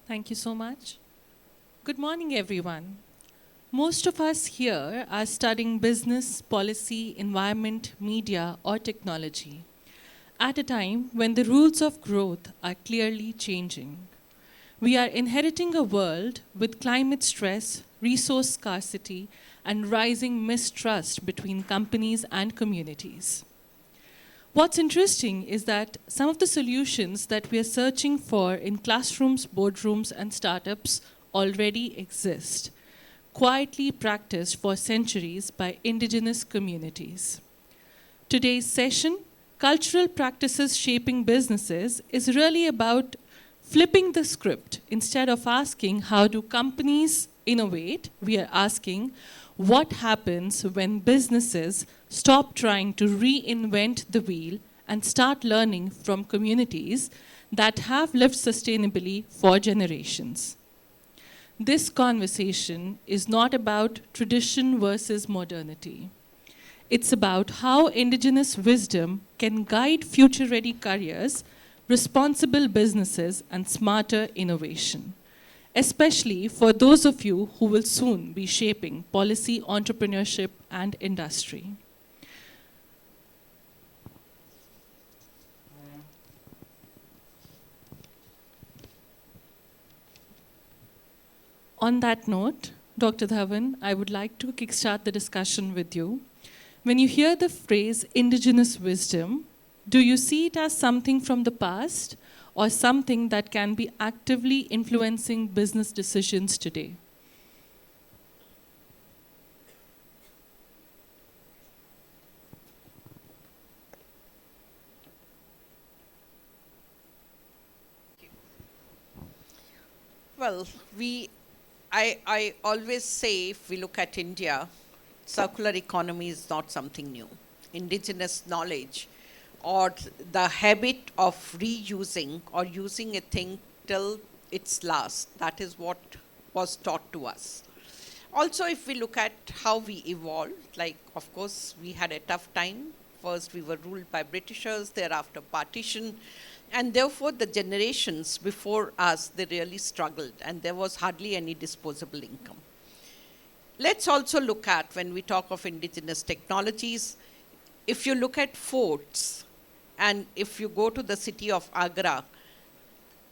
Thank you so much. Good morning, everyone. Most of us here are studying business, policy, environment, media, or technology at a time when the rules of growth are clearly changing. We are inheriting a world with climate stress, resource scarcity, and rising mistrust between companies and communities. What's interesting is that some of the solutions that we are searching for in classrooms, boardrooms, and startups already exist, quietly practiced for centuries by indigenous communities. Today's session, Cultural Practices Shaping Businesses, is really about flipping the script. Instead of asking, how do companies innovate, we are asking, what happens when businesses stop trying to reinvent the wheel and start learning from communities that have lived sustainably for generations? This conversation is not about tradition versus modernity. It's about how indigenous wisdom can guide future-ready careers, responsible businesses, and smarter innovation, especially for those of you who will soon be shaping policy, entrepreneurship, and industry. On that note, Dr. Dhawan, I would like to kickstart the discussion with you. When you hear the phrase indigenous wisdom, do you see it as something from the past or something that can be actively influencing business decisions today? Well, I always say if we look at India, circular economy is not something new. Indigenous knowledge or the habit of reusing or using a thing till its last, that is what was taught to us. Also, if we look at how we evolved, like, of course, we had a tough time. First, we were ruled by Britishers, thereafter partition, and therefore the generations before us, they really struggled, and there was hardly any disposable income. Let's also look at, when we talk of indigenous technologies, if you look at forts, and if you go to the city of Agra,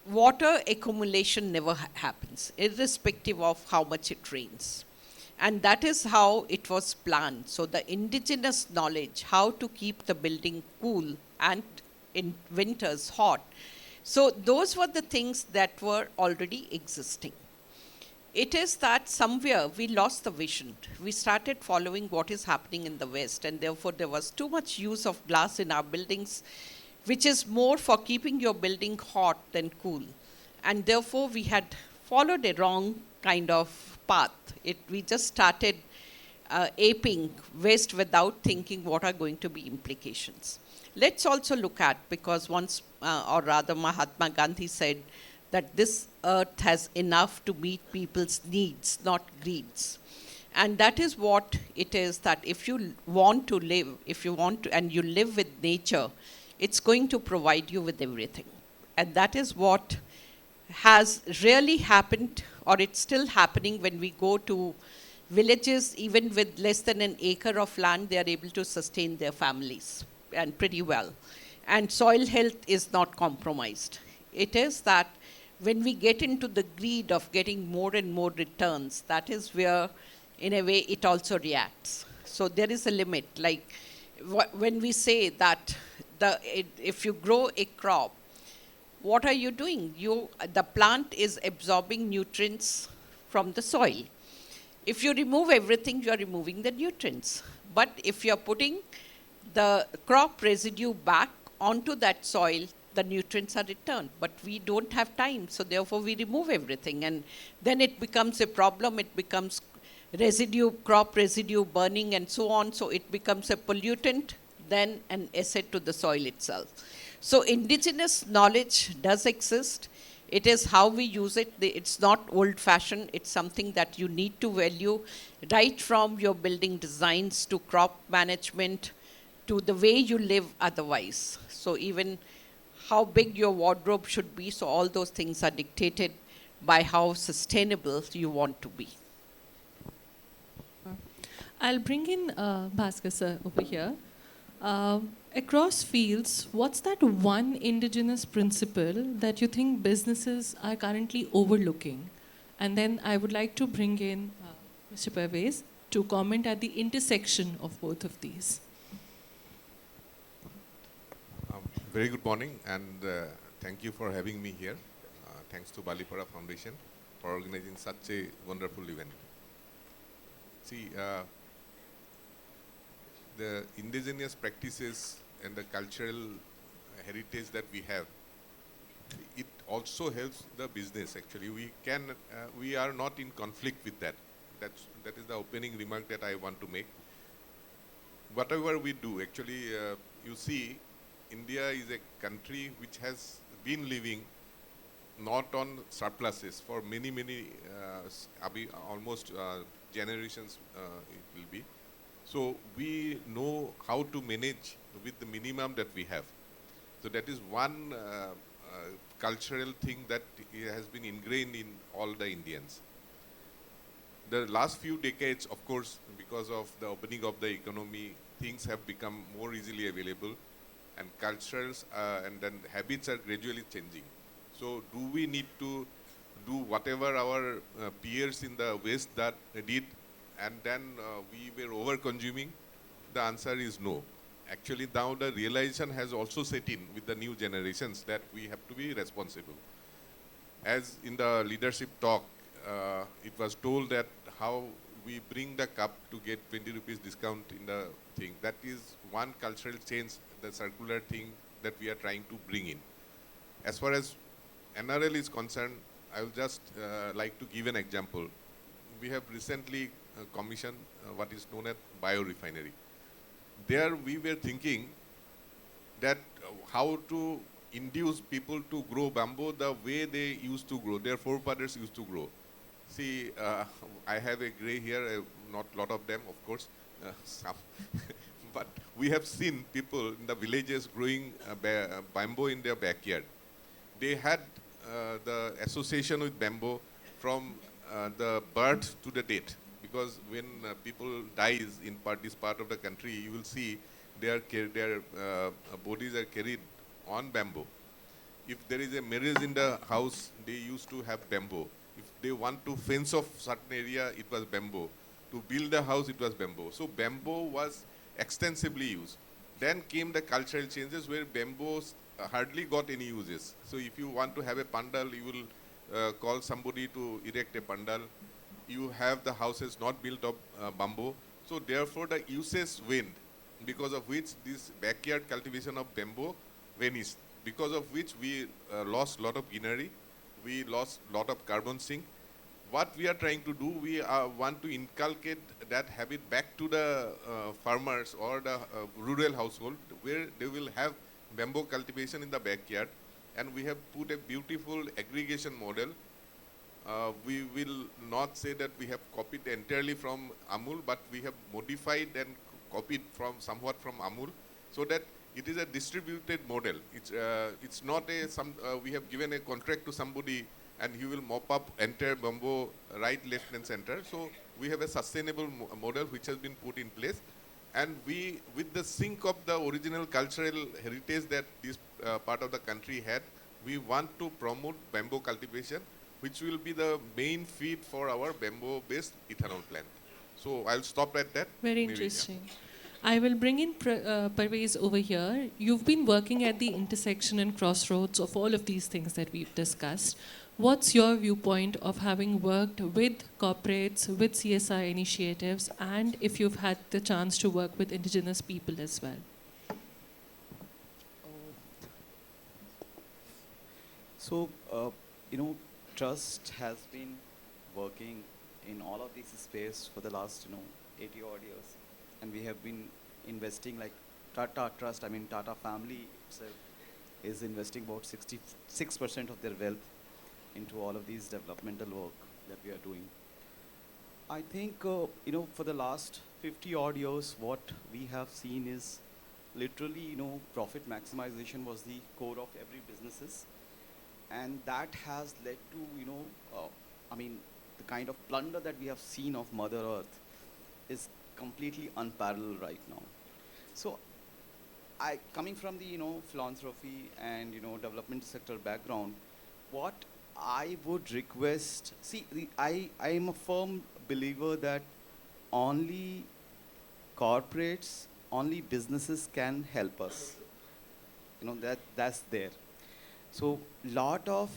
water accumulation never happens, irrespective of how much it rains. And that is how it was planned. So the indigenous knowledge, how to keep the building cool and in winters hot. So those were the things that were already existing. It is that somewhere we lost the vision. We started following what is happening in the West, and therefore there was too much use of glass in our buildings, which is more for keeping your building hot than cool. And therefore we had followed a wrong kind of path. We just started aping West without thinking what are going to be implications. Let's also look at, because once, or rather Mahatma Gandhi said that this earth has enough to meet people's needs, not greeds. And that is what it is, that if you want to live, if you want to, and you live with nature, it's going to provide you with everything. And that is what has really happened, or it's still happening when we go to villages. Even with less than an acre of land, they are able to sustain their families, and pretty well. And soil health is not compromised. It is that when we get into the greed of getting more and more returns, that is where, in a way, it also reacts. So there is a limit. Like when we say that if you grow a crop, what are you doing? The plant is absorbing nutrients from the soil. If you remove everything, you are removing the nutrients. But if you are putting the crop residue back onto that soil, the nutrients are returned. But we don't have time, so therefore we remove everything. And then it becomes a problem. It becomes residue, crop residue burning, and so on. So it becomes a pollutant, then an asset to the soil itself. So indigenous knowledge does exist. It is how we use it. It's not old-fashioned. It's something that you need to value, right from your building designs to crop management to the way you live otherwise. So even how big your wardrobe should be, so all those things are dictated by how sustainable you want to be. I'll bring in Bhaskar sir over here. Across fields, what's that one indigenous principle that you think businesses are currently overlooking? And then I would like to bring in Mr. Pervez to comment at the intersection of both of these. Very good morning, and thank you for having me here. Thanks to Balipara Foundation for organizing such a wonderful event. See, the indigenous practices and the cultural heritage that we have, it also helps the business. Actually, we are not in conflict with that. That is the opening remark that I want to make. Whatever we do, actually, you see, India is a country which has been living not on surpluses for many, almost generations it will be. So we know how to manage with the minimum that we have. So that is one cultural thing that has been ingrained in all the Indians. The last few decades, of course, because of the opening of the economy, things have become more easily available, and cultures and then habits are gradually changing. So do we need to do whatever our peers in the West that did, and then we were over-consuming? The answer is no. Actually, now the realization has also set in with the new generations that we have to be responsible. As in the leadership talk, it was told that how we bring the cup to get 20 rupees discount in the thing. That is one cultural change, the circular thing that we are trying to bring in. As far as NRL is concerned, I will just like to give an example. We have recently commissioned what is known as biorefinery. There we were thinking that how to induce people to grow bamboo the way they used to grow, their forefathers used to grow. See, I have a gray here, not a lot of them, of course, some. But we have seen people in the villages growing bamboo in their backyard. They had the association with bamboo from the birth to the date. Because when people dies in this part of the country, you will see their bodies are carried on bamboo. If there is a marriage in the house, they used to have bamboo. If they want to fence off certain area, it was bamboo. To build a house, it was bamboo. So bamboo was extensively used. Then came the cultural changes where bamboo hardly got any uses. So if you want to have a pandal, you will call somebody to erect a pandal. You have the houses not built of bamboo. So therefore the uses waned, because of which this backyard cultivation of bamboo vanished, because of which we lost a lot of greenery, we lost a lot of carbon sink. What we are trying to do, we want to inculcate that habit back to the farmers or the rural household, where they will have bamboo cultivation in the backyard. And we have put a beautiful aggregation model. We will not say that we have copied entirely from Amul, but we have modified and copied from somewhat from Amul, so that it is a distributed model. It's not we have given a contract to somebody and he will mop up entire bamboo right, left and center. So we have a sustainable model which has been put in place. And we, with the sync of the original cultural heritage that this part of the country had, we want to promote bamboo cultivation, which will be the main feed for our bamboo-based ethanol plant. So I'll stop at that. Very interesting. I will bring in Parvez over here. You've been working at the intersection and crossroads of all of these things that we've discussed. What's your viewpoint of having worked with corporates, with CSR initiatives, and if you've had the chance to work with indigenous people as well? So, Trust has been working in all of these space for the last, 80 odd years. And we have been investing like Tata Trust, Tata family itself is investing about 66% of their wealth into all of these developmental work that we are doing. I think, for the last 50 odd years, what we have seen is literally, profit maximization was the core of every businesses. And that has led to, the kind of plunder that we have seen of Mother Earth is completely unparalleled right now. So coming from the, philanthropy and, development sector background, what I would request, see, I am a firm believer that only corporates, only businesses can help us. That's there. So lot of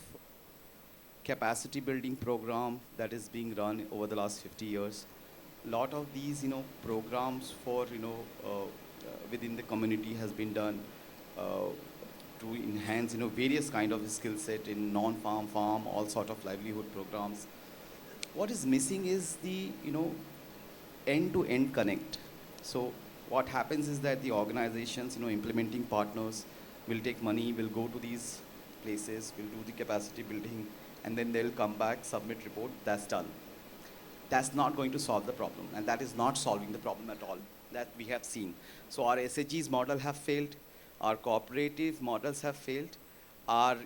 capacity building program that is being run over the last 50 years. Lot of these, programs for, within the community has been done to enhance, various kind of skill set in non-farm, farm, all sort of livelihood programs. What is missing is the, end-to-end connect. So what happens is that the organizations, implementing partners will take money, will go to these places, will do the capacity building, and then they'll come back, submit report, that's done. That's not going to solve the problem, and that is not solving the problem at all that we have seen. So our SHG's model have failed, our cooperative models have failed, our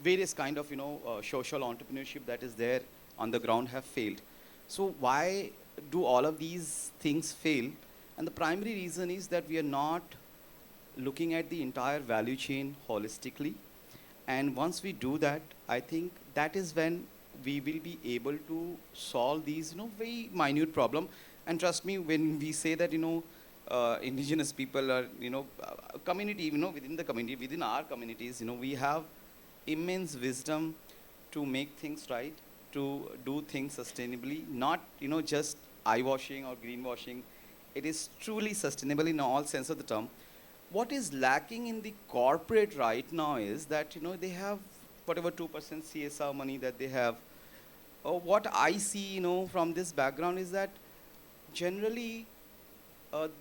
various kind of social entrepreneurship that is there on the ground have failed. So why do all of these things fail? And the primary reason is that we are not looking at the entire value chain holistically. And once we do that, I think that is when we will be able to solve these, very minute problem. And trust me, when we say that, indigenous people are, community, within the community, within our communities, we have immense wisdom to make things right, to do things sustainably, not, just eye-washing or greenwashing. It is truly sustainable in all sense of the term. What is lacking in the corporate right now is that, they have whatever 2% CSR money that they have. What I see, from this background is that generally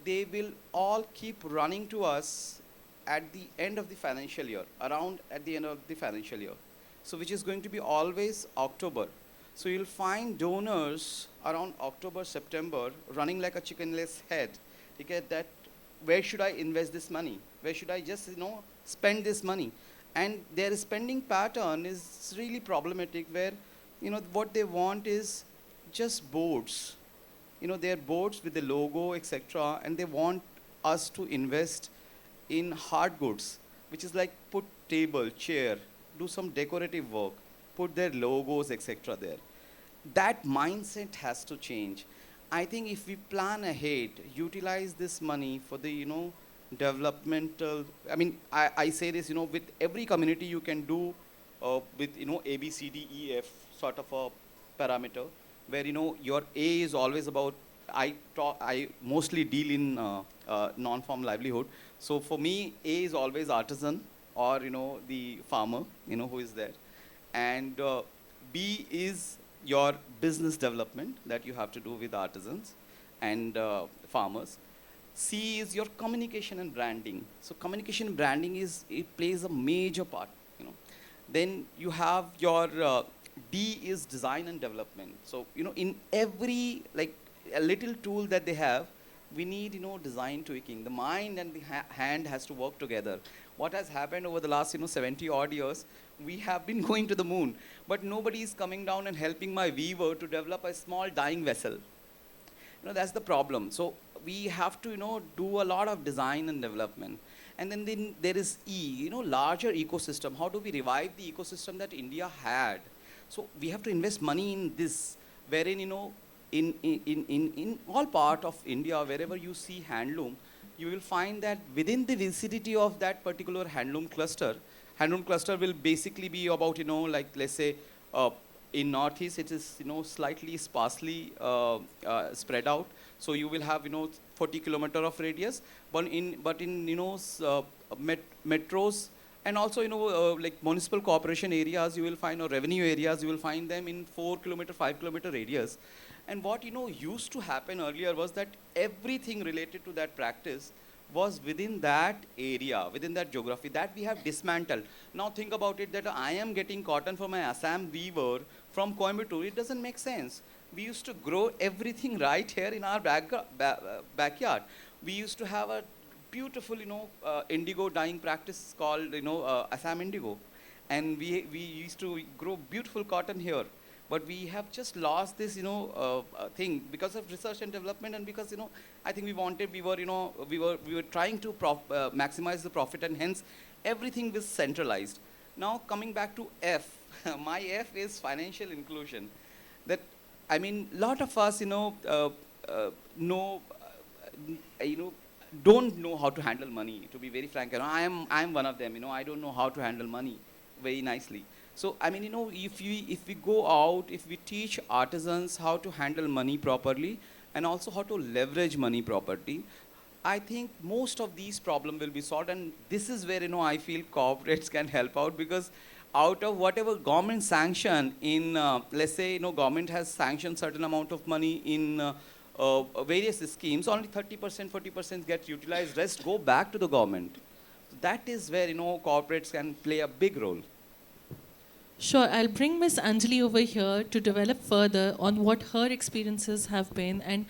they will all keep running to us at the end of the financial year, around at the end of the financial year. So which is going to be always October. So you'll find donors around October, September running like a chickenless head. You get that, where should I invest this money? Where should I just, spend this money? And their spending pattern is really problematic where, what they want is just boards. Their boards with the logo, etc. And they want us to invest in hard goods, which is like put table, chair, do some decorative work, put their logos, etc. there. That mindset has to change. I think if we plan ahead, utilize this money for the, developmental, I say this, with every community you can do with, A, B, C, D, E, F sort of a parameter, where, your A is always about, I mostly deal in non-farm livelihood. So for me, A is always artisan or, the farmer, who is there. And B is your business development that you have to do with artisans and farmers. C is your communication and branding. So communication and branding it plays a major part. Then you have your D is design and development. So in every a little tool that they have, we need design tweaking. The mind and the hand has to work together. What has happened over the last 70 odd years, we have been going to the moon, but nobody is coming down and helping my weaver to develop a small dying vessel. That's the problem. So we have to do a lot of design and development. And then there is E, larger ecosystem. How do we revive the ecosystem that India had? So we have to invest money in this, wherein in all part of India, wherever you see handloom, you will find that within the vicinity of that particular handloom cluster will basically be about, let's say, in Northeast, it is, slightly sparsely spread out. So you will have, 40 kilometer of radius, but in metros, and also, like municipal corporation areas, you will find, or revenue areas, you will find them in 4 kilometer, 5 kilometer radius. And what, used to happen earlier was that everything related to that practice was within that area, within that geography, that we have dismantled. Now think about it, that I am getting cotton from my Assam weaver from Coimbatore. It doesn't make sense. We used to grow everything right here in our backyard. We used to have a beautiful, indigo dyeing practice called, Assam indigo. And we used to grow beautiful cotton here. But we have just lost this, thing because of research and development, and because, I think we were trying to maximize the profit, and hence everything was centralized. Now coming back to F, my F is financial inclusion. That, I mean, lot of us, know, don't know how to handle money. To be very frank, I am one of them. I don't know how to handle money very nicely. So, I mean, if we go out, if we teach artisans how to handle money properly and also how to leverage money properly, I think most of these problems will be solved. And this is where, I feel corporates can help out, because out of whatever government sanction in, let's say, government has sanctioned certain amount of money in various schemes, only 30%, 40% get utilized, rest go back to the government. That is where, corporates can play a big role. Sure, I'll bring Miss Anjali over here to develop further on what her experiences have been and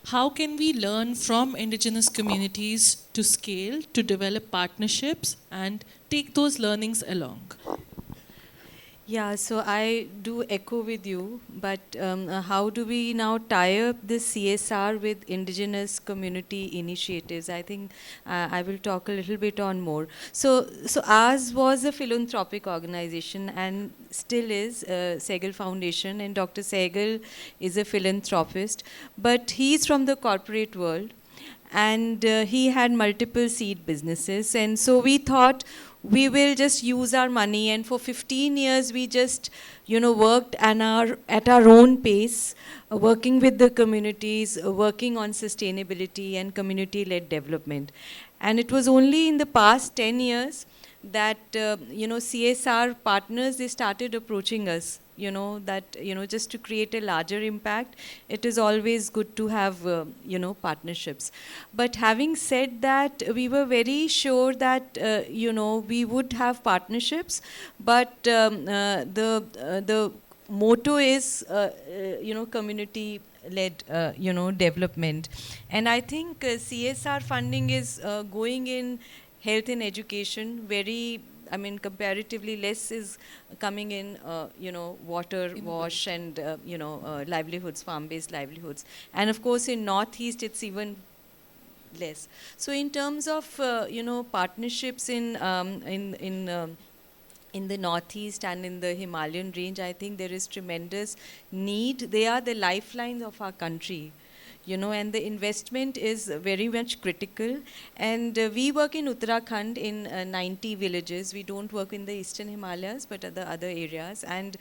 how can we learn from indigenous communities to scale, to develop partnerships and take those learnings along. Yeah, so I do echo with you, but how do we now tie up this CSR with indigenous community initiatives? I think I will talk a little bit on more. So ours was a philanthropic organization and still is, Sehgal Foundation, and Dr. Sehgal is a philanthropist, but he's from the corporate world, and he had multiple seed businesses, and so we thought we will just use our money, and for 15 years we just worked at our own pace, working with the communities, working on sustainability and community-led development. And it was only in the past 10 years that CSR partners, they started approaching us, just to create a larger impact. It is always good to have partnerships. But having said that, we were very sure that we would have partnerships, but the motto is community led development. And I think CSR funding is going in health and education. Comparatively less is coming in, water, wash, and, livelihoods, farm-based livelihoods. And of course, in Northeast, it's even less. So in terms of, partnerships in the Northeast and in the Himalayan range, I think there is tremendous need. They are the lifelines of our country. And the investment is very much critical. And we work in Uttarakhand in 90 villages. We don't work in the Eastern Himalayas, but other areas. And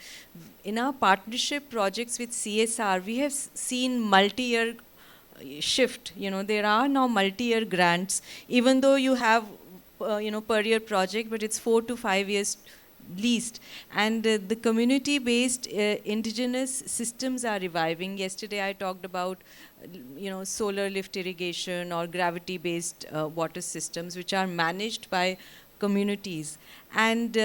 in our partnership projects with CSR, we have seen multi-year shift. There are now multi-year grants, even though you have, per year project, but it's 4 to 5 years least. And the community-based indigenous systems are reviving. Yesterday I talked about solar lift irrigation or gravity-based water systems, which are managed by communities. And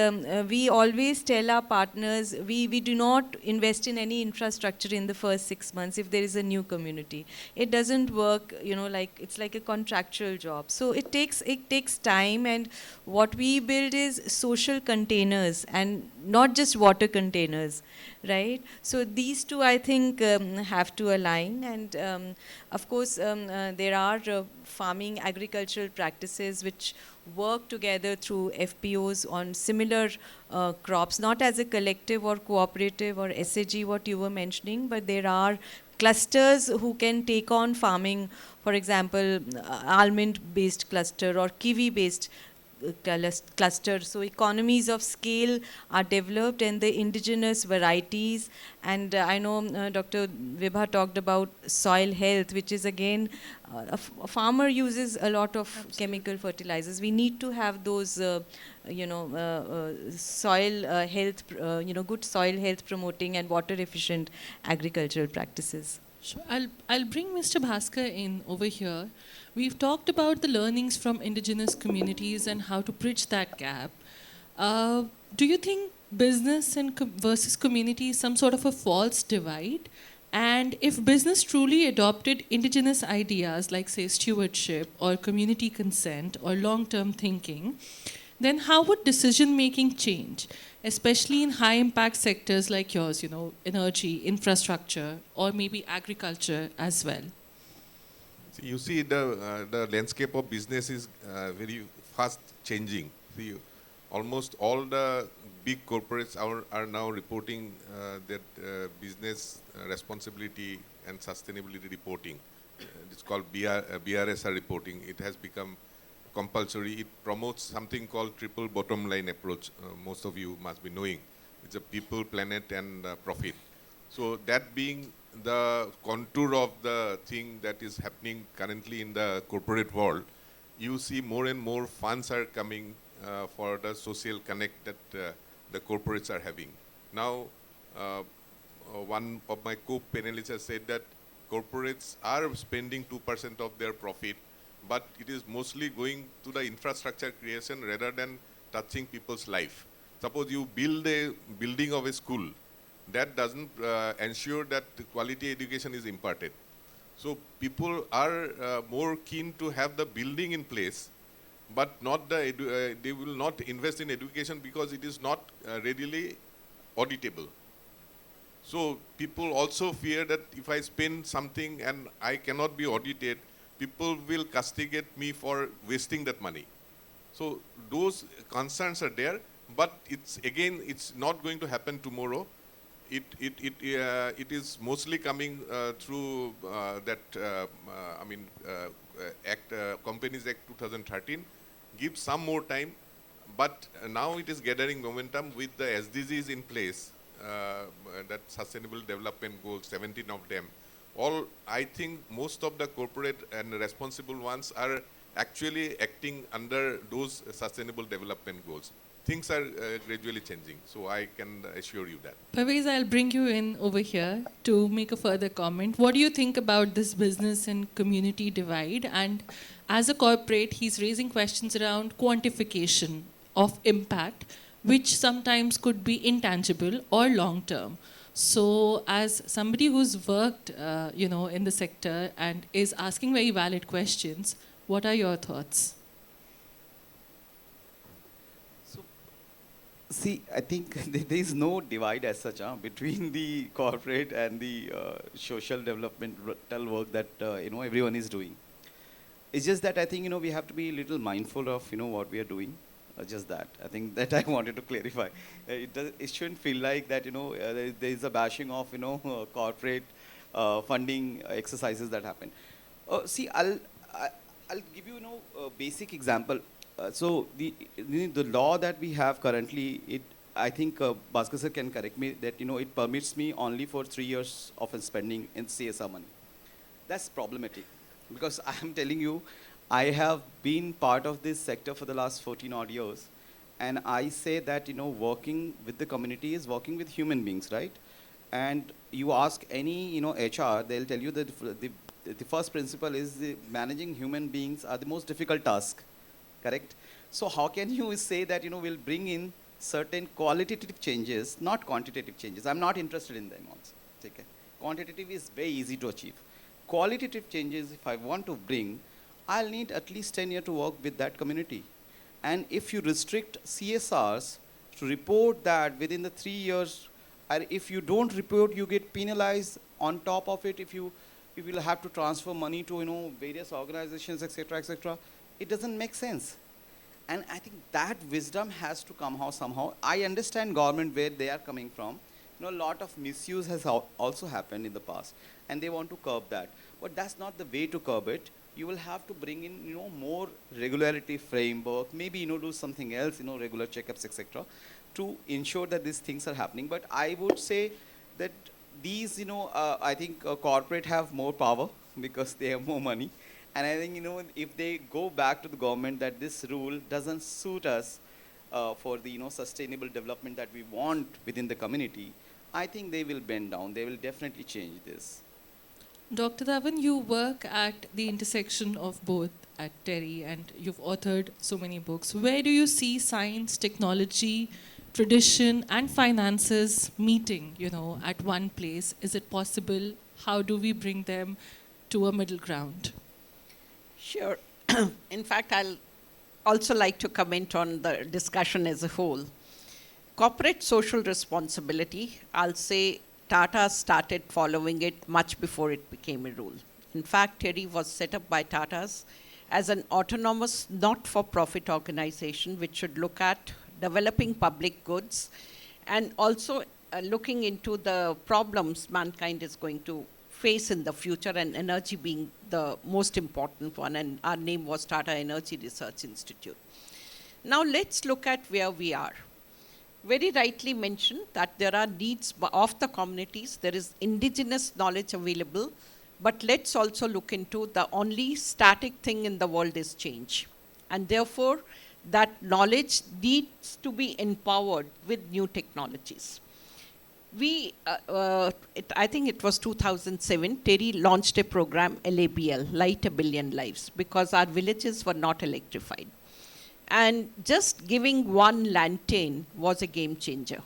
we always tell our partners, we do not invest in any infrastructure in the first 6 months if there is a new community. It doesn't work, it's like a contractual job. So it takes time, and what we build is social containers and not just water containers, right? So these two, I think, have to align. And of course, there are farming agricultural practices which work together through FPOs on similar crops, not as a collective or cooperative or SAG, what you were mentioning, but there are clusters who can take on farming, for example, almond-based cluster or kiwi-based cluster. So economies of scale are developed, and the indigenous varieties. And I know Dr. Vibha talked about soil health, which is again, a farmer uses a lot of chemical fertilizers. We need to have those, soil health, good soil health promoting and water efficient agricultural practices. Sure. I'll bring Mr. Bhaskar in over here. We've talked about the learnings from indigenous communities and how to bridge that gap. Do you think business and versus community is some sort of a false divide? And if business truly adopted indigenous ideas like, say, stewardship or community consent or long term thinking, then how would decision making change, especially in high impact sectors like yours, energy, infrastructure, or maybe agriculture as well? See, you see, the landscape of business is very fast changing. See, almost all the big corporates are now reporting that business responsibility and sustainability reporting. It's called BRSR reporting. It has become compulsory. It promotes something called triple bottom line approach. Most of you must be knowing. It's a people, planet, and profit. So that being the contour of the thing that is happening currently in the corporate world, you see more and more funds are coming for the social connect that the corporates are having. Now, one of my co-panelists has said that corporates are spending 2% of their profit, but it is mostly going to the infrastructure creation rather than touching people's life. Suppose you build a building of a school, that doesn't ensure that quality education is imparted. So people are more keen to have the building in place, but not they will not invest in education because it is not readily auditable. So people also fear that if I spend something and I cannot be audited, people will castigate me for wasting that money. So those concerns are there, but it's not going to happen tomorrow. It is mostly coming through Companies Act 2013, gives some more time, but now it is gathering momentum with the SDGs in place, that Sustainable Development Goals, 17 of them. I think most of the corporate and responsible ones are actually acting under those Sustainable Development Goals. Things are gradually changing, so I can assure you that. Parvez, I'll bring you in over here to make a further comment. What do you think about this business and community divide? And as a corporate, he's raising questions around quantification of impact, which sometimes could be intangible or long term. So, as somebody who's worked, in the sector and is asking very valid questions, what are your thoughts? See, I think there is no divide as such between the corporate and the social developmental work that everyone is doing. It's just that I think we have to be a little mindful of what we are doing. Just that. I think that I wanted to clarify. It shouldn't feel like that there is a bashing of corporate funding exercises that happen. See, I'll give you a basic example. So the law that we have currently, I think Bhaskar sir can correct me that it permits me only for 3 years of spending in CSR money. That's problematic because I am telling you, I have been part of this sector for the last 14 odd years, and I say that working with the community is working with human beings, right? And you ask any HR, they'll tell you that the first principle is managing human beings are the most difficult task. Correct? So how can you say that we'll bring in certain qualitative changes, not quantitative changes? I'm not interested in them also. Okay. Quantitative is very easy to achieve. Qualitative changes, if I want to bring, I'll need at least 10 years to work with that community. And if you restrict CSRs to report that within the 3 years, and if you don't report, you get penalized. On top of it, if you will have to transfer money to various organizations, etc., etc. It doesn't make sense. And I think that wisdom has to come somehow. I understand government where they are coming from. A lot of misuse has also happened in the past, and they want to curb that. But that's not the way to curb it. You will have to bring in, more regularity framework, maybe, do something else, regular checkups, etc., to ensure that these things are happening. But I would say that these, I think corporate have more power because they have more money. And I think, if they go back to the government that this rule doesn't suit us for the, sustainable development that we want within the community, I think they will bend down. They will definitely change this. Dr. Dhawan, you work at the intersection of both at Terry, and you've authored so many books. Where do you see science, technology, tradition, and finances meeting, at one place? Is it possible? How do we bring them to a middle ground? Sure. In fact, I'll also like to comment on the discussion as a whole. Corporate social responsibility, I'll say Tata started following it much before it became a rule. In fact, TERI was set up by Tatas as an autonomous, not-for-profit organization which should look at developing public goods and also looking into the problems mankind is going to face in the future, and energy being the most important one, and our name was Tata Energy Research Institute. Now let's look at where we are. Very rightly mentioned that there are needs of the communities, there is indigenous knowledge available, but let's also look into the only static thing in the world is change. And therefore, that knowledge needs to be empowered with new technologies. I think it was 2007, TERI launched a program, LABL, Light a Billion Lives, because our villages were not electrified. And just giving one lantern was a game changer,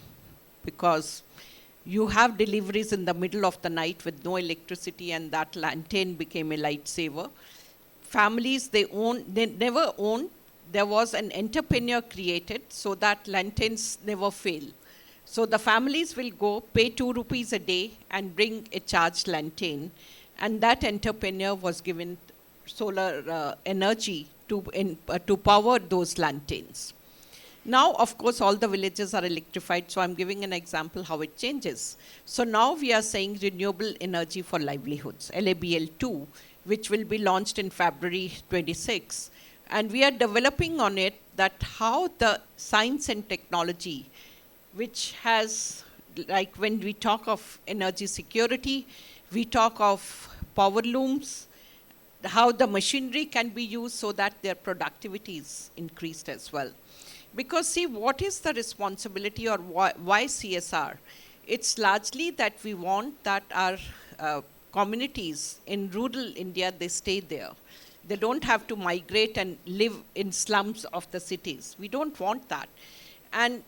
because you have deliveries in the middle of the night with no electricity, and that lantern became a lightsaver. Families, they never owned. There was an entrepreneur created so that lanterns never fail. So the families will go, pay 2 rupees a day and bring a charged lantern. And that entrepreneur was given solar energy to power those lanterns. Now, of course, all the villages are electrified, so I'm giving an example how it changes. So now we are saying renewable energy for livelihoods, LABL2, which will be launched in February 26. And we are developing on it that how the science and technology, which has, like when we talk of energy security, we talk of power looms, how the machinery can be used so that their productivity is increased as well. Because see, what is the responsibility, or why CSR? It's largely that we want that our communities in rural India, they stay there. They don't have to migrate and live in slums of the cities. We don't want that. And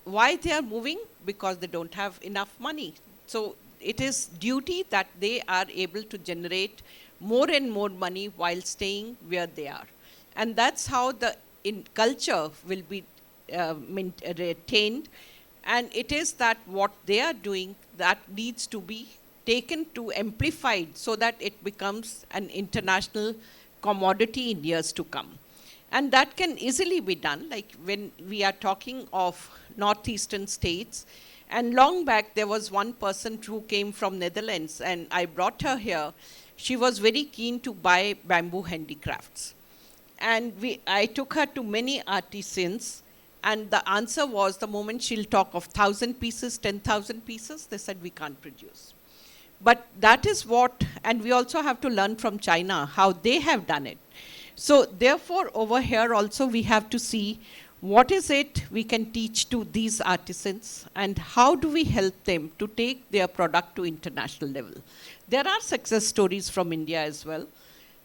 why they are moving? Because they don't have enough money. So it is duty that they are able to generate more and more money while staying where they are. And that's how the culture will be retained. And it is that what they are doing that needs to be taken to amplified so that it becomes an international commodity in years to come. And that can easily be done, like when we are talking of northeastern states. And long back, there was one person who came from Netherlands, and I brought her here. She was very keen to buy bamboo handicrafts. And I took her to many artisans, and the answer was, the moment she'll talk of 1,000 pieces, 10,000 pieces, they said, we can't produce. But that is what, and we also have to learn from China, how they have done it. So therefore, over here also, we have to see what is it we can teach to these artisans, and how do we help them to take their product to international level. There are success stories from India as well,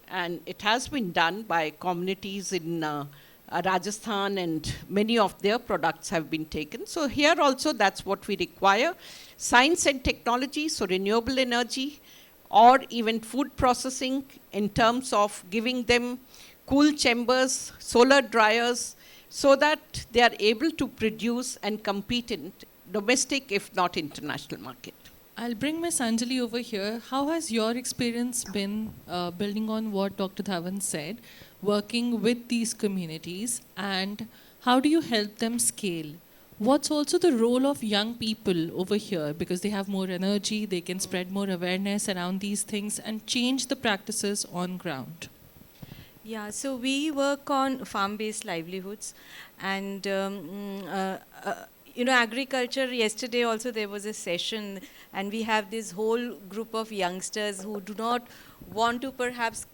and it has been done by communities in Rajasthan, and many of their products have been taken. So here also, that's what we require. Science and technology, so renewable energy, or even food processing in terms of giving them cool chambers, solar dryers, so that they are able to produce and compete in domestic, if not international market. I'll bring Ms. Anjali over here. How has your experience been building on what Dr. Dhawan said, working with these communities, and how do you help them scale? What's also the role of young people over here, because they have more energy, they can spread more awareness around these things and change the practices on ground? Yeah, so we work on farm-based livelihoods, and agriculture. Yesterday also there was a session, and we have this whole group of youngsters who do not want to perhaps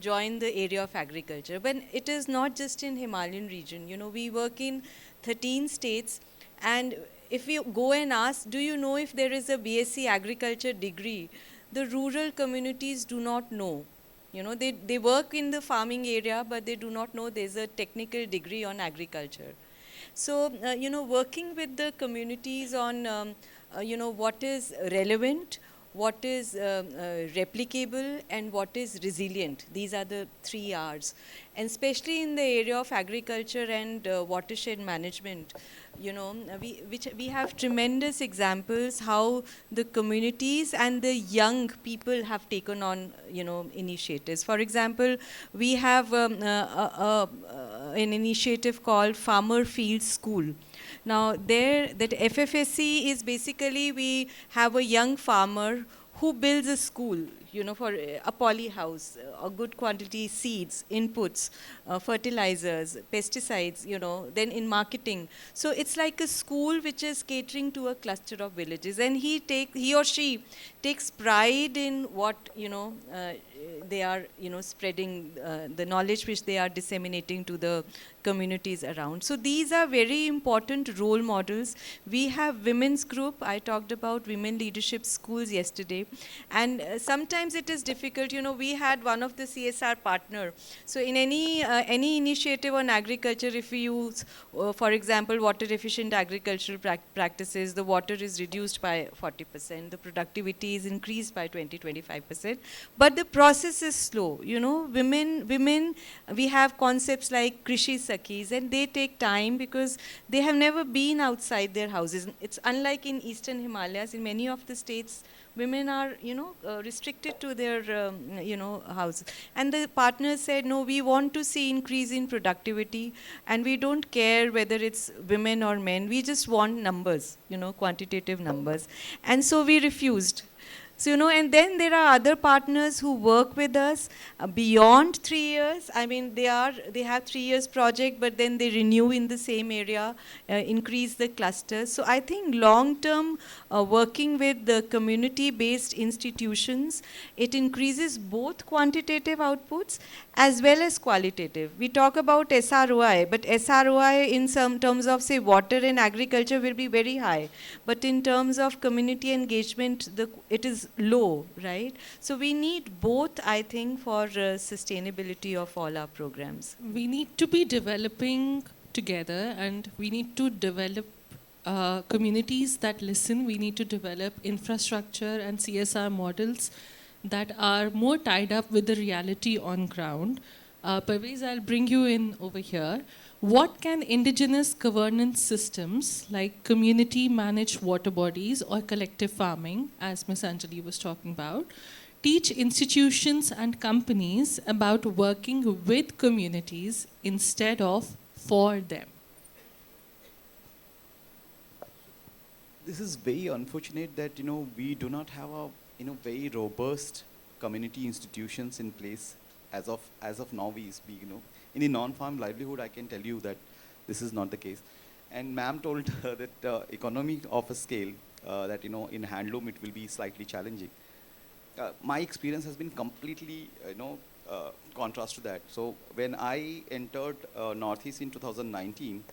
join the area of agriculture. But it is not just in Himalayan region. We work in 13 states, and if we go and ask, do you know if there is a BSc agriculture degree, the rural communities do not know. You know, they work in the farming area, but they do not know there's a technical degree on agriculture. So, you know, working with the communities on, you know, what is relevant, what is replicable, and what is resilient. These are the 3 R's. And especially in the area of agriculture and watershed management, you know, we have tremendous examples how the communities and the young people have taken on, you know, initiatives. For example, we have an initiative called Farmer Field School. Now there, that FFSC is basically, we have a young farmer who builds a school, you know, for a poly house, a good quantity seeds, inputs, fertilizers, pesticides, you know, then in marketing. So it's like a school which is catering to a cluster of villages, and he or she takes pride in what, you know, they are, you know, spreading the knowledge which they are disseminating to the communities around. So these are very important role models. We have women's group. I talked about women leadership schools yesterday, and sometimes it is difficult. You know, we had one of the CSR partner. So in any initiative on agriculture, if we use, for example, water efficient agricultural practices, the water is reduced by 40%, the productivity is increased by 20-25%, but the process is slow. You know, women, we have concepts like Krishi Sakhis, and they take time because they have never been outside their houses. It's unlike in Eastern Himalayas. In many of the states, women are, you know, restricted to their, you know, houses. And the partners said, no, we want to see increase in productivity, and we don't care whether it's women or men. We just want numbers, you know, quantitative numbers. And so we refused. So, you know, and then there are other partners who work with us beyond 3 years. I mean, they have 3 years project, but then they renew in the same area, increase the clusters. So I think long-term working with the community-based institutions, it increases both quantitative outputs as well as qualitative. We talk about SROI, but SROI in some terms of, say, water and agriculture will be very high. But in terms of community engagement, it is low, right? So we need both, I think, for sustainability of all our programs. We need to be developing together, and we need to develop communities that listen. We need to develop infrastructure and CSR models that are more tied up with the reality on ground. Parvez, I'll bring you in over here. What can indigenous governance systems like community managed water bodies or collective farming, as Ms. Anjali was talking about, teach institutions and companies about working with communities instead of for them? This is very unfortunate that, you know, we do not have a, you know, very robust community institutions in place as of now we speak, you know. In the non-farm livelihood, I can tell you that this is not the case. And ma'am told that economy of a scale, that, you know, in handloom it will be slightly challenging. My experience has been completely, you know, contrast to that. So when I entered Northeast in 2019,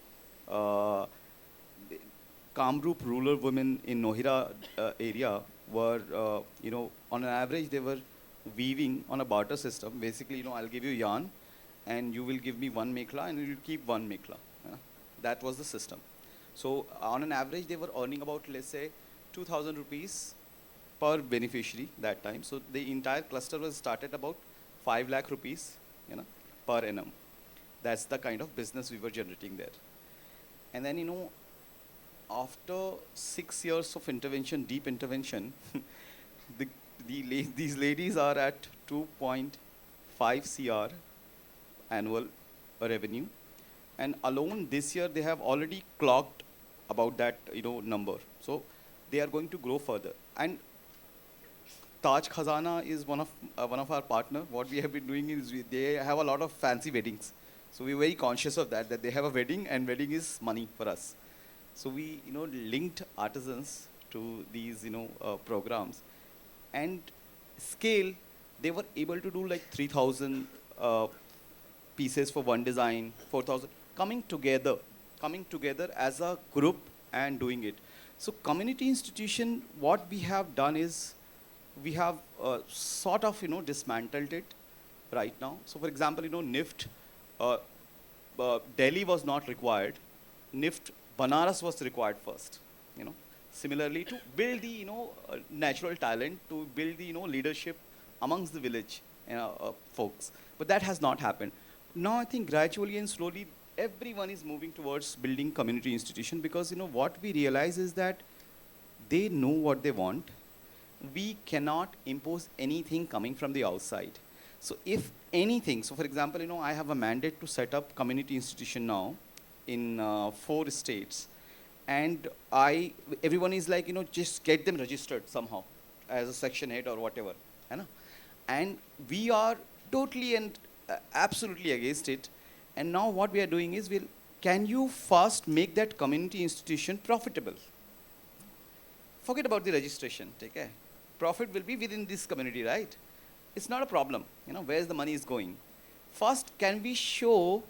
Kamrup rural women in Nohira area were, you know, on an average they were weaving on a barter system. Basically, you know, I'll give you yarn, and you will give me 1 mekla, and you will keep 1 mekla. That was the system. So on an average, they were earning about, let's say, 2,000 rupees per beneficiary that time. So the entire cluster was started about 5 lakh rupees, you know, per annum. That's the kind of business we were generating there. And then, you know, after 6 years of intervention, deep intervention, these ladies are at 2.5 CR annual revenue, and alone this year they have already clocked about that, you know, number. So they are going to grow further. And Taj Khazana is one of our partner. What we have been doing is they have a lot of fancy weddings. So we're very conscious of that they have a wedding, and wedding is money for us. So we, you know, linked artisans to these, you know, programs, and scale, they were able to do like 3,000 pieces for one design, 4,000, coming together as a group and doing it. So community institution, what we have done is, we have sort of, dismantled it right now. So for example, NIFT, uh, Delhi was not required. NIFT, Banaras was required first, you know. Similarly, to build the, natural talent, to build the, leadership amongst the village folks. But that has not happened. Now I think gradually and slowly, everyone is moving towards building community institution, because, what we realize is that they know what they want. We cannot impose anything coming from the outside. So if anything, so for example, I have a mandate to set up community institution now in 4 states. And everyone is like, just get them registered somehow as a section head or whatever. You know? And we are totally and absolutely against it. And now what we are doing is, can you first make that community institution profitable? Forget about the registration, take care. Profit will be within this community, right? It's not a problem, where's the money is going. First, can we show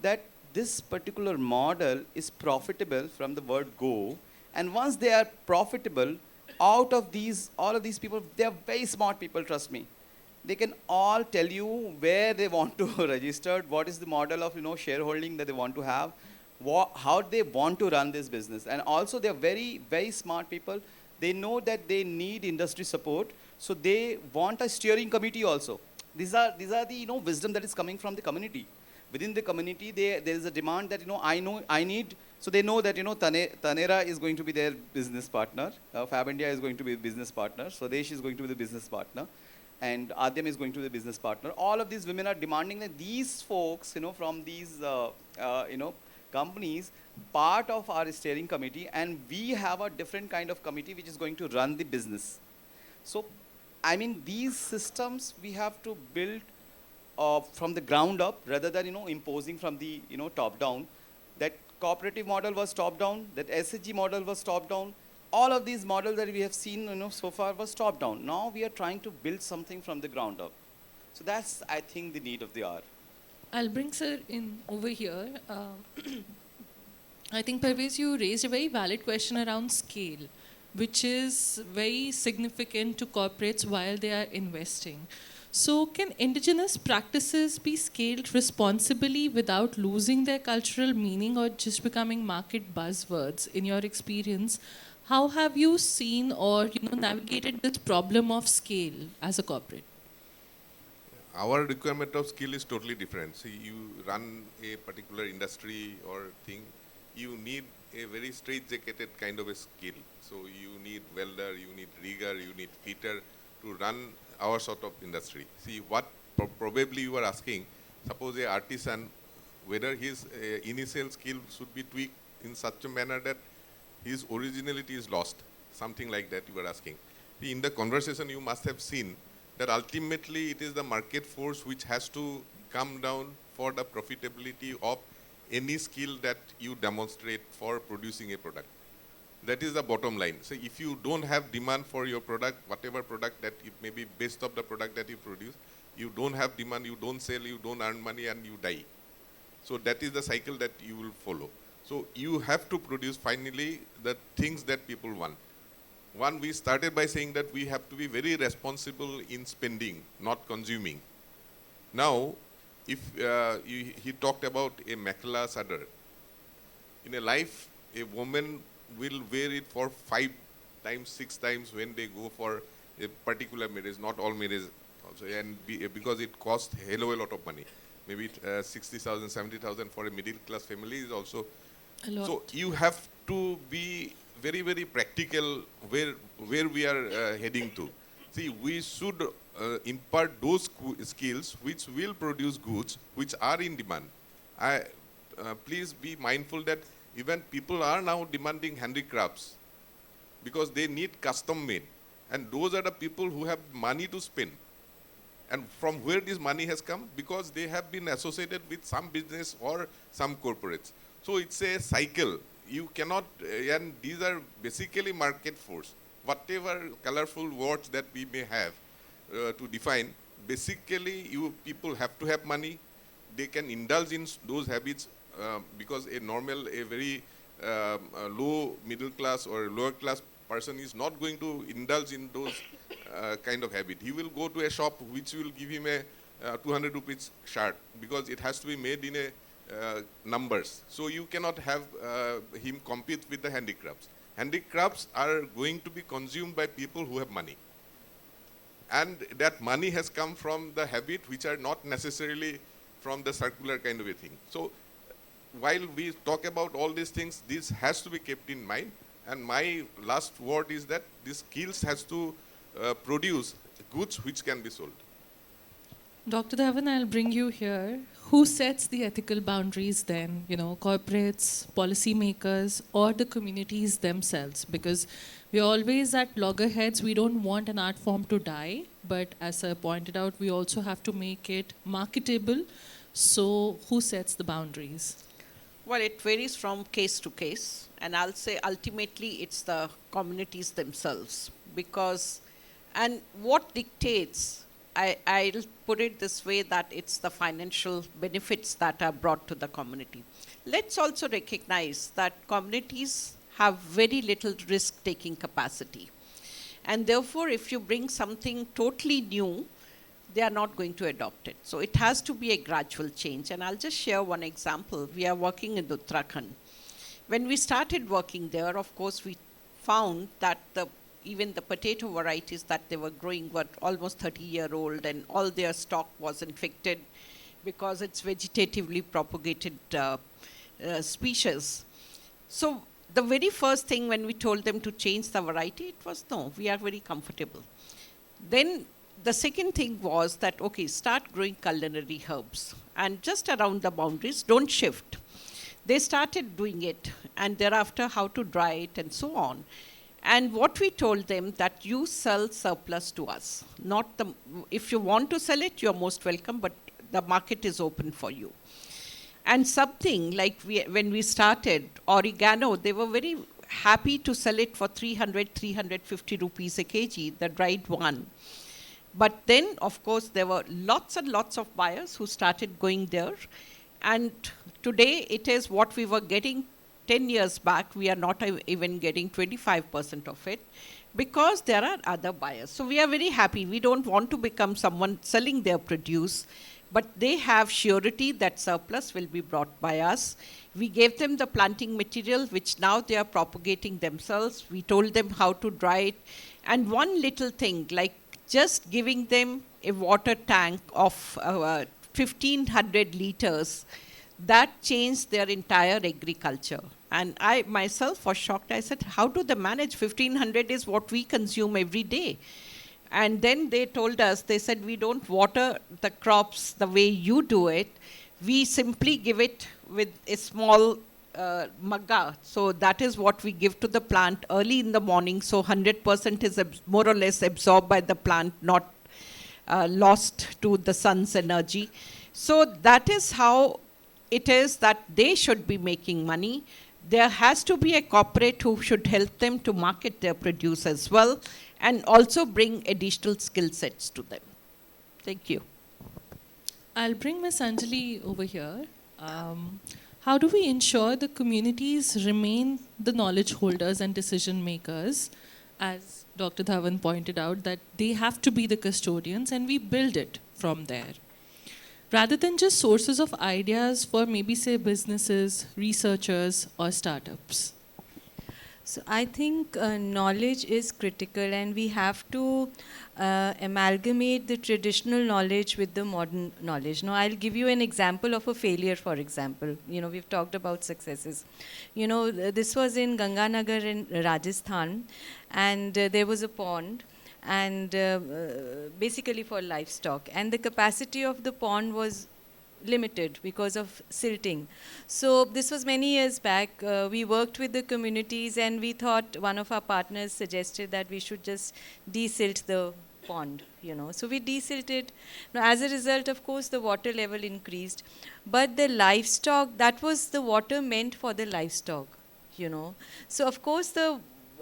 that this particular model is profitable from the word go, and once they are profitable, out of these, all of these people, they are very smart people, trust me. They can all tell you where they want to register, what is the model of, shareholding that they want to have, how they want to run this business. And also they are very, very smart people. They know that they need industry support, so they want a steering committee also. These are the, wisdom that is coming from the community. Within the community, there is a demand that, I need, so they know that, Tanera is going to be their business partner, Fab India is going to be a business partner, Swadesh is going to be the business partner, and Adyam is going to be the business partner. All of these women are demanding that these folks, from these, companies, part of our steering committee, and we have a different kind of committee which is going to run the business. So, I mean, these systems we have to build from the ground up, rather than, imposing from the, top down. That cooperative model was top down, that SHG model was top down. All of these models that we have seen, so far was top down. Now we are trying to build something from the ground up. So that's, I think, the need of the hour. I'll bring sir in over here. I think, Parvez, you raised a very valid question around scale, which is very significant to corporates while they are investing. So can indigenous practices be scaled responsibly without losing their cultural meaning or just becoming market buzzwords? In your experience, how have you seen or navigated this problem of scale as a corporate? Our requirement of skill is totally different. See, you run a particular industry or thing, you need a very straitjacketed kind of a skill. So you need welder, you need rigger, you need fitter to run our sort of industry. See, what probably you are asking, suppose a artisan, whether his initial skill should be tweaked in such a manner that his originality is lost, something like that you are asking. See, in the conversation you must have seen that ultimately it is the market force which has to come down for the profitability of any skill that you demonstrate for producing a product. That is the bottom line. So if you don't have demand for your product, whatever product that it may be based of the product that you produce, you don't have demand, you don't sell, you don't earn money, and you die. So that is the cycle that you will follow. So you have to produce finally the things that people want. One, we started by saying that we have to be very responsible in spending, not consuming. Now, if he talked about a mekhala sadar. In a life, a woman will wear it for 5 times, 6 times when they go for a particular marriage, not all marriages also, and because it costs a hell of a lot of money. Maybe 60,000, 70,000 for a middle class family is also. A lot. So you have to be very, very practical where we are heading to. See, we should impart those skills which will produce goods which are in demand. Please be mindful that even people are now demanding handicrafts because they need custom made. And those are the people who have money to spend. And from where this money has come? Because they have been associated with some business or some corporates. So it's a cycle. You cannot, and these are basically market force. Whatever colorful words that we may have to define, basically people have to have money. They can indulge in those habits because a very low middle class or lower class person is not going to indulge in those kind of habit. He will go to a shop which will give him a 200 rupees shirt because it has to be made in a numbers. So you cannot have him compete with the handicrafts. Handicrafts are going to be consumed by people who have money. And that money has come from the habit which are not necessarily from the circular kind of a thing. So while we talk about all these things, this has to be kept in mind. And my last word is that this skills has to produce goods which can be sold. Dr. Dhawan, I'll bring you here. Who sets the ethical boundaries then? You know, corporates, policymakers, or the communities themselves? Because we're always at loggerheads. We don't want an art form to die. But as I pointed out, we also have to make it marketable. So who sets the boundaries? Well, it varies from case to case. And I'll say ultimately it's the communities themselves. Because, and what dictates, I'll put it this way, that it's the financial benefits that are brought to the community. Let's also recognize that communities have very little risk-taking capacity. And therefore, if you bring something totally new, they are not going to adopt it. So it has to be a gradual change. And I'll just share one example. We are working in Uttarakhand. When we started working there, of course, we found that even the potato varieties that they were growing were almost 30-year-old, and all their stock was infected because it's vegetatively propagated species. So the very first thing when we told them to change the variety, it was, no, we are very comfortable. Then the second thing was that, okay, start growing culinary herbs. And just around the boundaries, don't shift. They started doing it, and thereafter how to dry it and so on. And what we told them, that you sell surplus to us. Not the, if you want to sell it, you're most welcome, but the market is open for you. And something like when we started oregano, they were very happy to sell it for 300, 350 rupees a kg, the dried one. But then, of course, there were lots and lots of buyers who started going there. And today, it is what we were getting 10 years back. We are not even getting 25% of it because there are other buyers. So we are very happy. We don't want to become someone selling their produce, but they have surety that surplus will be brought by us. We gave them the planting material, which now they are propagating themselves. We told them how to dry it. And one little thing, like just giving them a water tank of 1,500 liters, that changed their entire agriculture. And I myself was shocked. I said, how do they manage? 1,500 is what we consume every day. And then they told us, they said, we don't water the crops the way you do it. We simply give it with a small magga. So that is what we give to the plant early in the morning. So 100% is more or less absorbed by the plant, not lost to the sun's energy. So that is how it is that they should be making money. There has to be a corporate who should help them to market their produce as well, and also bring additional skill sets to them. Thank you. I'll bring Ms. Anjali over here. How do we ensure the communities remain the knowledge holders and decision makers? As Dr. Dhawan pointed out, that they have to be the custodians and we build it from there, rather than just sources of ideas for maybe say businesses, researchers or startups. So I think knowledge is critical, and we have to amalgamate the traditional knowledge with the modern knowledge. Now, I'll give you an example of a failure, for example. You know, we've talked about successes. You know, this was in Ganganagar in Rajasthan, and there was a pond, and basically for livestock. And the capacity of the pond was limited because of silting. So this was many years back. We worked with the communities, and we thought, one of our partners suggested that we should just desilt the pond, you know. So we desilted. Now, as a result, of course, the water level increased. But the livestock, that was the water meant for the livestock, you know. So, of course, the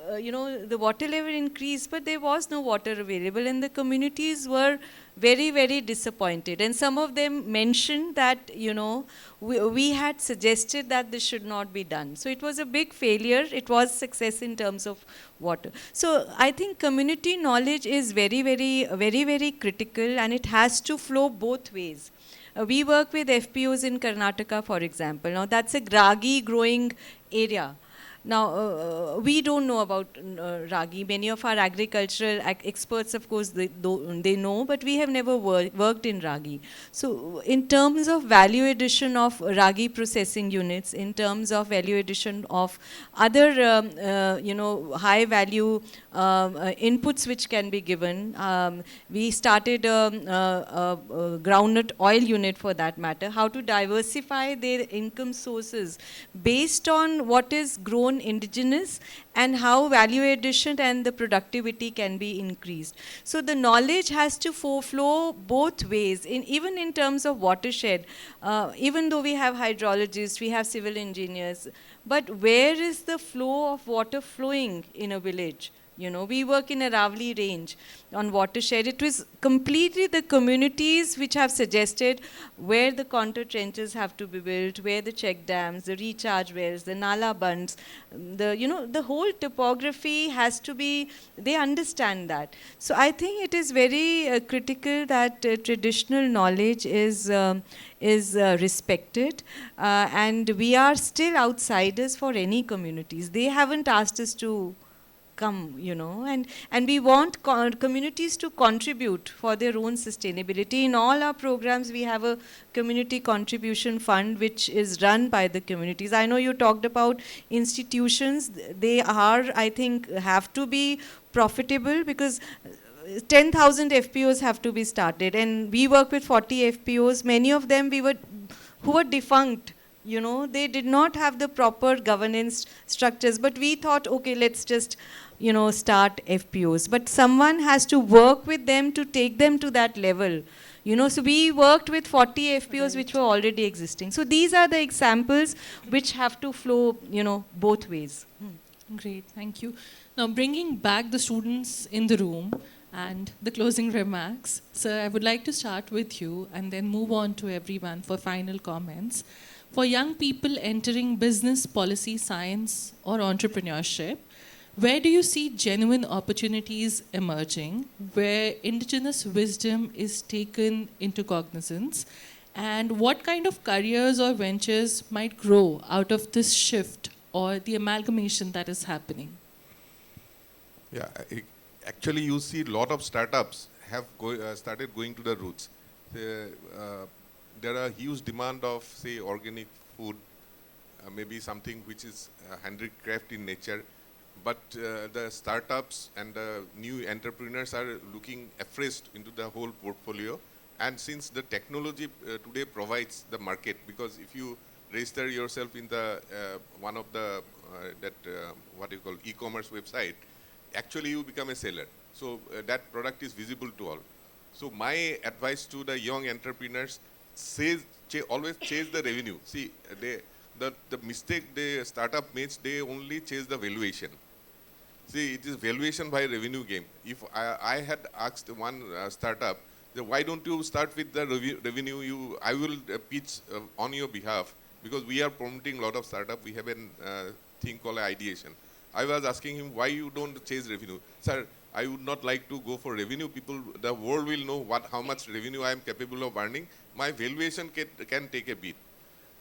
the water level increased, but there was no water available, and the communities were very, very disappointed. And some of them mentioned that, we had suggested that this should not be done. So it was a big failure. It was success in terms of water. So I think community knowledge is very, very, very, very critical, and it has to flow both ways. We work with FPOs in Karnataka, for example. Now, that's a ragi growing area. Now, we don't know about ragi. Many of our agricultural experts, of course, they know, but we have never worked in ragi. So, in terms of value addition of ragi processing units, in terms of value addition of other, high value inputs which can be given, we started a groundnut oil unit for that matter, how to diversify their income sources based on what is grown indigenous and how value addition and the productivity can be increased. So the knowledge has to flow both ways, even in terms of watershed. Even though we have hydrologists, we have civil engineers, but where is the flow of water flowing in a village? We work in a Ravli range on watershed. It was completely the communities which have suggested where the contour trenches have to be built, where the check dams, the recharge wells, the nala bunds, the whole topography has to be, they understand that. So I think it is very critical that traditional knowledge is respected, and we are still outsiders for any communities. They haven't asked us to come, and we want communities to contribute for their own sustainability. In all our programs, we have a community contribution fund which is run by the communities. I know you talked about institutions. They are, I think, have to be profitable because 10,000 FPOs have to be started, and we work with 40 FPOs. Many of them who were defunct. They did not have the proper governance structures, but we thought, okay, let's just start FPOs. But someone has to work with them to take them to that level. So we worked with 40 FPOs which were already existing. So these are the examples which have to flow, both ways. Great, thank you. Now bringing back the students in the room and the closing remarks. Sir, I would like to start with you and then move on to everyone for final comments. For young people entering business, policy, science, or entrepreneurship, where do you see genuine opportunities emerging, where indigenous wisdom is taken into cognizance, and what kind of careers or ventures might grow out of this shift or the amalgamation that is happening? Yeah, actually you see a lot of startups have started going to the roots. There are huge demand of, say, organic food, maybe something which is handicraft in nature, but the startups and the new entrepreneurs are looking afresh into the whole portfolio. And since the technology today provides the market, because if you register yourself in the one of the what you call e-commerce website, actually you become a seller. So that product is visible to all. So my advice to the young entrepreneurs, always chase the revenue. See, the mistake the startup makes, they only chase the valuation. See, it is valuation by revenue game. If I had asked one startup, why don't you start with the revenue? I will pitch on your behalf, because we are promoting a lot of startup. We have a thing called ideation. I was asking him, why you don't chase revenue? Sir, I would not like to go for revenue. The world will know how much revenue I am capable of earning. My valuation can take a beat.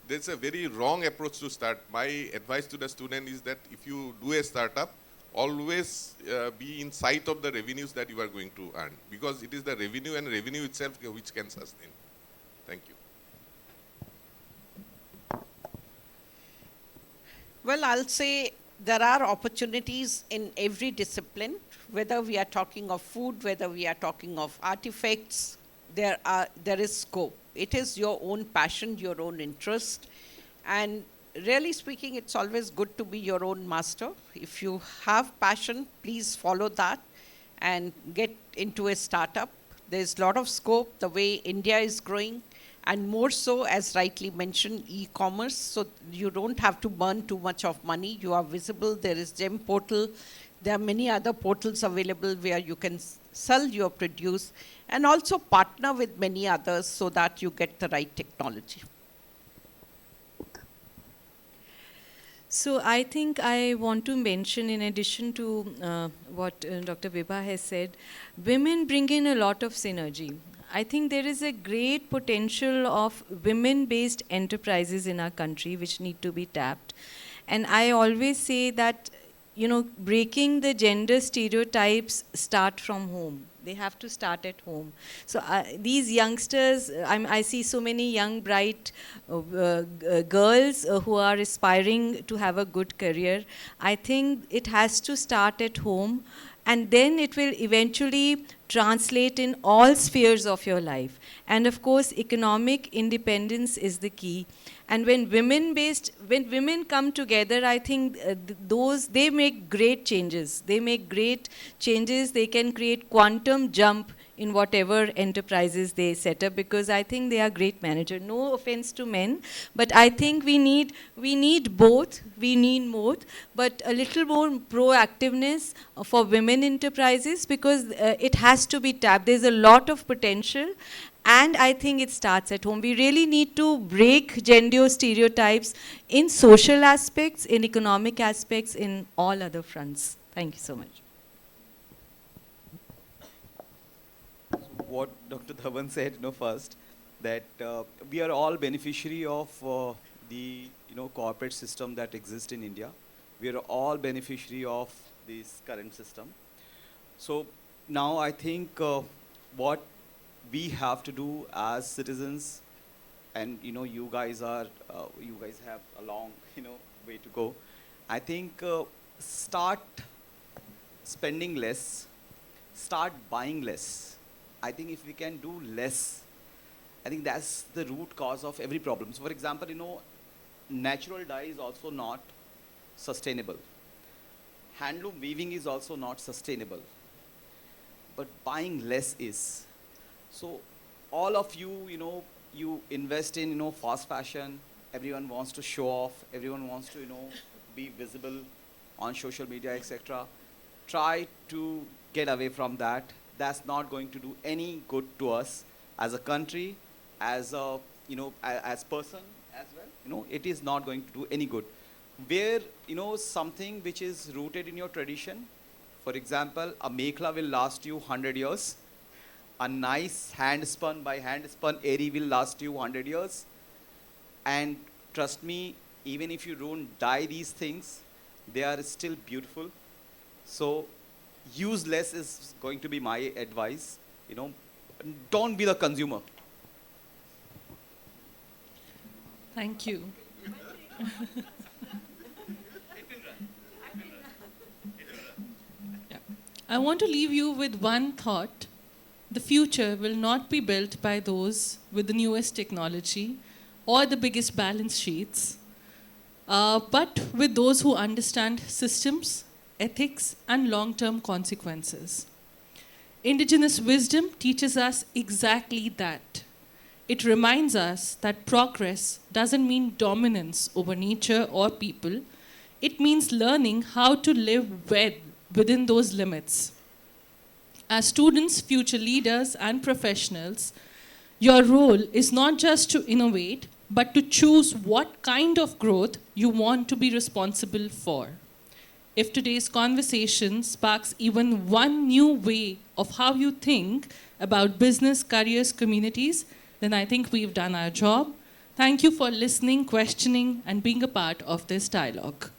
That's a very wrong approach to start. My advice to the student is that if you do a startup, always be in sight of the revenues that you are going to earn, because it is the revenue and revenue itself which can sustain. Thank you. Well, I'll say there are opportunities in every discipline, whether we are talking of food, whether we are talking of artifacts, there is scope. It is your own passion, your own interest, and really speaking, it's always good to be your own master. If you have passion, please follow that and get into a startup. There's a lot of scope, the way India is growing, and more so, as rightly mentioned, e-commerce. So you don't have to burn too much of money. You are visible. There is GEM portal. There are many other portals available where you can sell your produce and also partner with many others so that you get the right technology. So I think I want to mention, in addition to what Dr. Vibha has said, women bring in a lot of synergy. I think there is a great potential of women-based enterprises in our country which need to be tapped. And I always say that, you know, breaking the gender stereotypes start from home. They have to start at home. So these youngsters, I see so many young, bright girls who are aspiring to have a good career. I think it has to start at home, and then it will eventually translate in all spheres of your life. And of course, economic independence is the key. And when women come together, I think they make great changes. They make great changes. They can create quantum jump in whatever enterprises they set up, because I think they are great managers. No offense to men, but I think we need both. We need both, but a little more proactiveness for women enterprises, because it has to be tapped. There's a lot of potential. And I think it starts at home. We really need to break gender stereotypes in social aspects, in economic aspects, in all other fronts. Thank you so much. So what Dr. Dhawan said, first, that we are all beneficiary of the corporate system that exists in India. We are all beneficiary of this current system. So now I think what we have to do as citizens, and you guys have a long way to go. I think start spending less, start buying less. I think if we can do less, I think that's the root cause of every problem. So for example, natural dye is also not sustainable. Handloom weaving is also not sustainable. But buying less is. So all of you, you invest in, fast fashion. Everyone wants to show off. Everyone wants to, be visible on social media, etc. Try to get away from that. That's not going to do any good to us as a country, as a, as person as well. It is not going to do any good. Where, something which is rooted in your tradition, for example, a mekhla will last you 100 years. A nice hand-spun eri will last you 100 years. And trust me, even if you don't dye these things, they are still beautiful. So use less is going to be my advice. Don't be the consumer. Thank you. Yeah. I want to leave you with one thought. The future will not be built by those with the newest technology or the biggest balance sheets, but with those who understand systems, ethics, and long-term consequences. Indigenous wisdom teaches us exactly that. It reminds us that progress doesn't mean dominance over nature or people. It means learning how to live well within those limits. As students, future leaders, and professionals, your role is not just to innovate, but to choose what kind of growth you want to be responsible for. If today's conversation sparks even one new way of how you think about business, careers, communities, then I think we've done our job. Thank you for listening, questioning, and being a part of this dialogue.